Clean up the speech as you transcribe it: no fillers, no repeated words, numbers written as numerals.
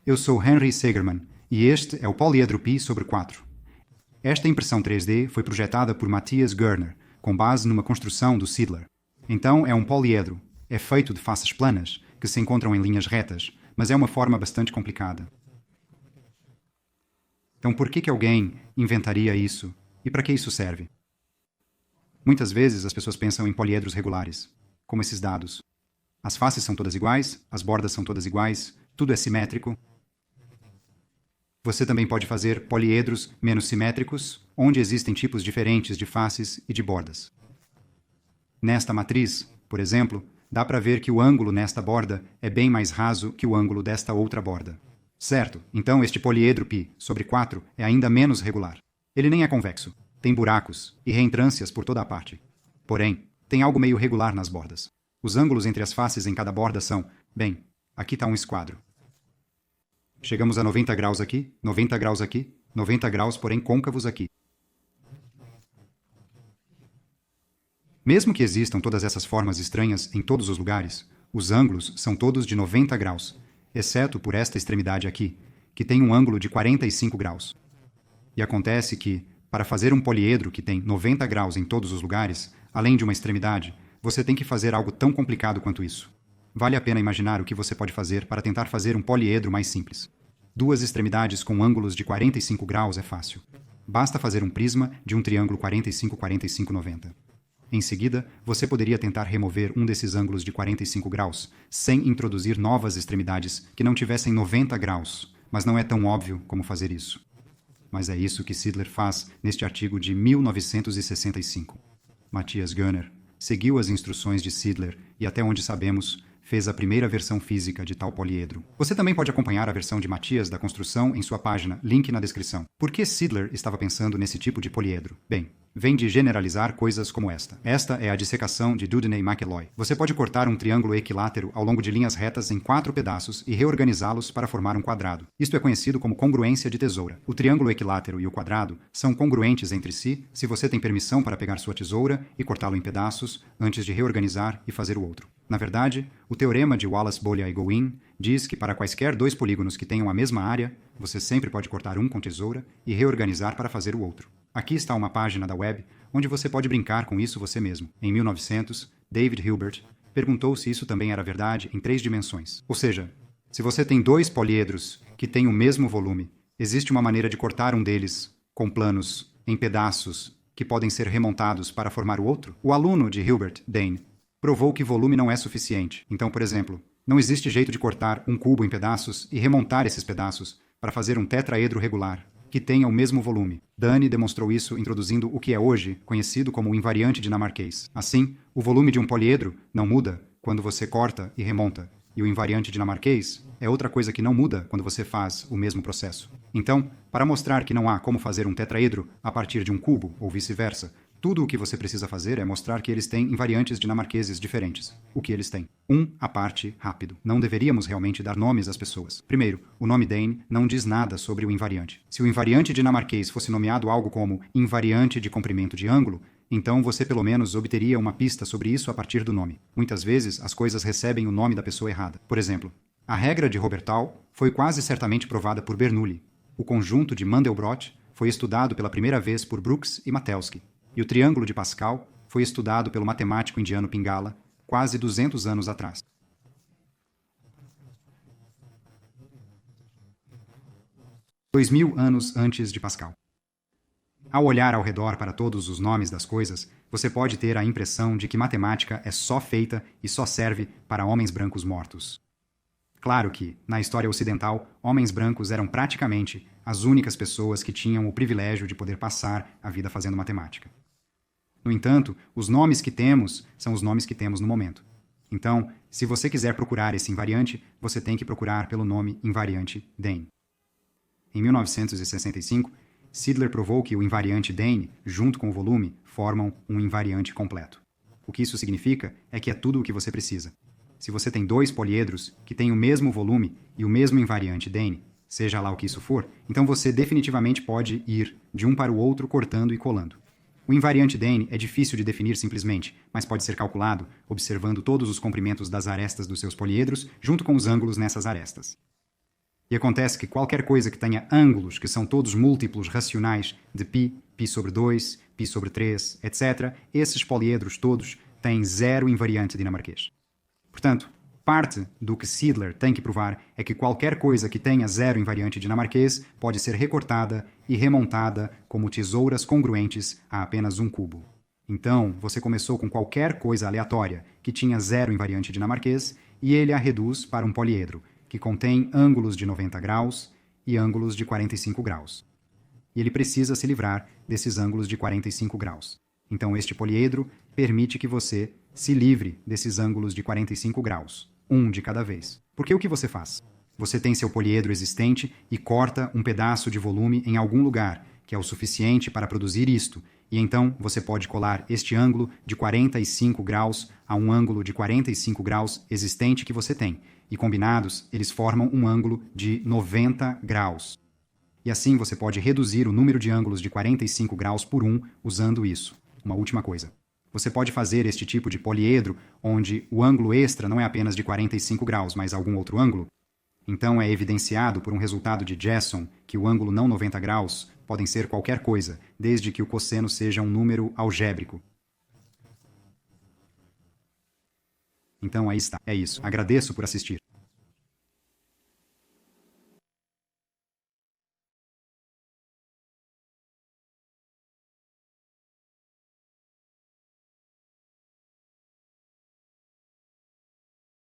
Eu sou Henry Segerman e este é o poliedro π sobre 4. Esta impressão 3D foi projetada por Matthias Görner, com base numa construção do Siedler. Então é um poliedro. É feito de faces planas, que se encontram em linhas retas, mas é uma forma bastante complicada. Então por que alguém inventaria isso? E para que isso serve? Muitas vezes as pessoas pensam em poliedros regulares, como esses dados. As faces são todas iguais, as bordas são todas iguais, tudo é simétrico. Você também pode fazer poliedros menos simétricos, onde existem tipos diferentes de faces e de bordas. Nesta matriz, por exemplo, dá para ver que o ângulo nesta borda é bem mais raso que o ângulo desta outra borda. Certo, então este poliedro π sobre 4 é ainda menos regular. Ele nem é convexo, tem buracos e reentrâncias por toda a parte. Porém, tem algo meio regular nas bordas. Os ângulos entre as faces em cada borda são, bem, aqui está um esquadro. Chegamos a 90 graus aqui, 90 graus aqui, 90 graus, porém côncavos aqui. Mesmo que existam todas essas formas estranhas em todos os lugares, os ângulos são todos de 90 graus, exceto por esta extremidade aqui, que tem um ângulo de 45 graus. E acontece que, para fazer um poliedro que tem 90 graus em todos os lugares, além de uma extremidade, você tem que fazer algo tão complicado quanto isso. Vale a pena imaginar o que você pode fazer para tentar fazer um poliedro mais simples. Duas extremidades com ângulos de 45 graus é fácil. Basta fazer um prisma de um triângulo 45-45-90. Em seguida, você poderia tentar remover um desses ângulos de 45 graus, sem introduzir novas extremidades que não tivessem 90 graus, mas não é tão óbvio como fazer isso. Mas é isso que Siedler faz neste artigo de 1965. Matthias Görner seguiu as instruções de Siedler e, até onde sabemos, fez a primeira versão física de tal poliedro. Você também pode acompanhar a versão de Matthias da construção em sua página, link na descrição. Por que Siedler estava pensando nesse tipo de poliedro? Bem, vem de generalizar coisas como esta. Esta é a dissecação de Dewdney-McElroy. Você pode cortar um triângulo equilátero ao longo de linhas retas em 4 pedaços e reorganizá-los para formar um quadrado. Isto é conhecido como congruência de tesoura. O triângulo equilátero e o quadrado são congruentes entre si se você tem permissão para pegar sua tesoura e cortá-lo em pedaços antes de reorganizar e fazer o outro. Na verdade, o teorema de Wallace-Bolyai-Goin diz que para quaisquer dois polígonos que tenham a mesma área, você sempre pode cortar um com tesoura e reorganizar para fazer o outro. Aqui está uma página da web onde você pode brincar com isso você mesmo. Em 1900, David Hilbert perguntou se isso também era verdade em 3 dimensões. Ou seja, se você tem dois poliedros que têm o mesmo volume, existe uma maneira de cortar um deles com planos em pedaços que podem ser remontados para formar o outro? O aluno de Hilbert, Dane, provou que volume não é suficiente. Então, por exemplo, não existe jeito de cortar um cubo em pedaços e remontar esses pedaços para fazer um tetraedro regular que tenha o mesmo volume. Dane demonstrou isso introduzindo o que é hoje conhecido como o invariante dinamarquês. Assim, o volume de um poliedro não muda quando você corta e remonta, e o invariante dinamarquês é outra coisa que não muda quando você faz o mesmo processo. Então, para mostrar que não há como fazer um tetraedro a partir de um cubo, ou vice-versa, tudo o que você precisa fazer é mostrar que eles têm invariantes dinamarqueses diferentes. O que eles têm? À parte, rápido. Não deveríamos realmente dar nomes às pessoas. Primeiro, o nome Dane não diz nada sobre o invariante. Se o invariante dinamarquês fosse nomeado algo como invariante de comprimento de ângulo, então você pelo menos obteria uma pista sobre isso a partir do nome. Muitas vezes, as coisas recebem o nome da pessoa errada. Por exemplo, a regra de Robertal foi quase certamente provada por Bernoulli. O conjunto de Mandelbrot foi estudado pela primeira vez por Brooks e Mattelski. E o triângulo de Pascal foi estudado pelo matemático indiano Pingala quase 200 anos atrás. Dois 2000 anos antes de Pascal. Ao olhar ao redor para todos os nomes das coisas, você pode ter a impressão de que matemática é só feita e só serve para homens brancos mortos. Claro que, na história ocidental, homens brancos eram praticamente as únicas pessoas que tinham o privilégio de poder passar a vida fazendo matemática. No entanto, os nomes que temos são os nomes que temos no momento. Então, se você quiser procurar esse invariante, você tem que procurar pelo nome invariante Dane. Em 1965, Siedler provou que o invariante Dane, junto com o volume, formam um invariante completo. O que isso significa é que é tudo o que você precisa. Se você tem dois poliedros que têm o mesmo volume e o mesmo invariante Dane, seja lá o que isso for, então você definitivamente pode ir de um para o outro cortando e colando. O invariante Dane é difícil de definir simplesmente, mas pode ser calculado observando todos os comprimentos das arestas dos seus poliedros junto com os ângulos nessas arestas. E acontece que qualquer coisa que tenha ângulos, que são todos múltiplos racionais de π, π sobre 2, π sobre 3, etc., esses poliedros todos têm zero invariante dinamarquês. Portanto, parte do que Seidler tem que provar é que qualquer coisa que tenha zero invariante dinamarquês pode ser recortada e remontada como tesouras congruentes a apenas um cubo. Então, você começou com qualquer coisa aleatória que tinha zero invariante dinamarquês e ele a reduz para um poliedro, que contém ângulos de 90 graus e ângulos de 45 graus. E ele precisa se livrar desses ângulos de 45 graus. Então, este poliedro permite que você se livre desses ângulos de 45 graus, um de cada vez. Porque o que você faz? Você tem seu poliedro existente e corta um pedaço de volume em algum lugar, que é o suficiente para produzir isto, e então você pode colar este ângulo de 45 graus a um ângulo de 45 graus existente que você tem, e combinados, eles formam um ângulo de 90 graus. E assim você pode reduzir o número de ângulos de 45 graus por um usando isso. Uma última coisa. Você pode fazer este tipo de poliedro onde o ângulo extra não é apenas de 45 graus, mas algum outro ângulo. Então é evidenciado por um resultado de Jasson que o ângulo não 90 graus podem ser qualquer coisa, desde que o cosseno seja um número algébrico. Então aí está. É isso. Agradeço por assistir.